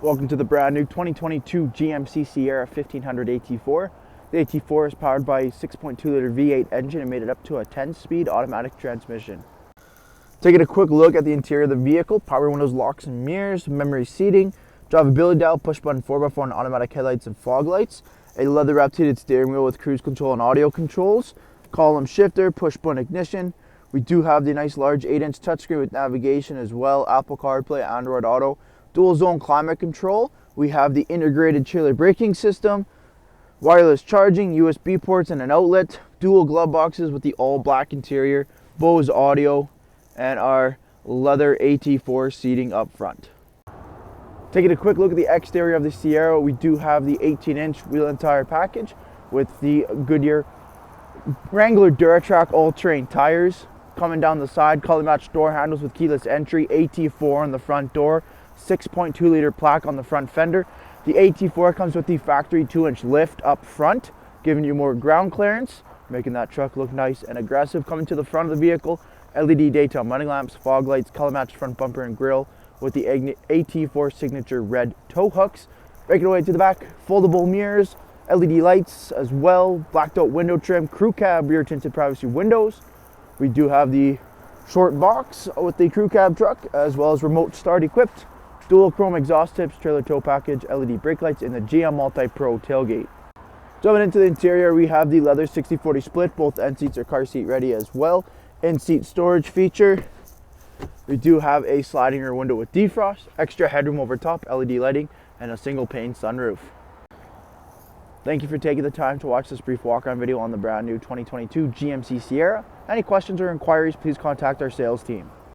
Welcome to the brand new 2022 GMC Sierra 1500 AT4. The AT4 is powered by a 6.2 liter V8 engine and made it up to a 10-speed automatic transmission. Taking a quick look at the interior of the vehicle: power windows, locks and mirrors, memory seating, drivability dial, push button 4x4 and automatic headlights and fog lights, a leather wrapped heated steering wheel with cruise control and audio controls, column shifter, push button ignition. We do have the nice large 8-inch touchscreen with navigation as well, Apple CarPlay, Android Auto, dual zone climate control. We have the integrated trailer braking system, wireless charging, USB ports and an outlet, dual glove boxes with the all black interior, Bose audio, and our leather AT4 seating up front. Taking a quick look at the exterior of the Sierra, we do have the 18-inch wheel and tire package with the Goodyear Wrangler Duratrac all-terrain tires. Coming down the side, color matched door handles with keyless entry, AT4 on the front door, 6.2 liter plaque on the front fender. The AT4 comes with the factory 2-inch lift up front, giving you more ground clearance, making that truck look nice and aggressive. Coming to the front of the vehicle, LED daytime running lamps, fog lights, color matched front bumper and grille with the AT4 signature red tow hooks. Making our way to the back, foldable mirrors, LED lights as well, blacked out window trim, crew cab rear tinted privacy windows. We do have the short box with the crew cab truck as well as remote start equipped, dual chrome exhaust tips, trailer tow package, LED brake lights, and the GM MultiPro tailgate. Jumping into the interior, we have the leather 60/40 split. Both end seats are car seat ready as well. In-seat storage feature. We do have a sliding rear window with defrost, extra headroom over top, LED lighting, and a single pane sunroof. Thank you for taking the time to watch this brief walk-around video on the brand new 2022 GMC Sierra. Any questions or inquiries, please contact our sales team.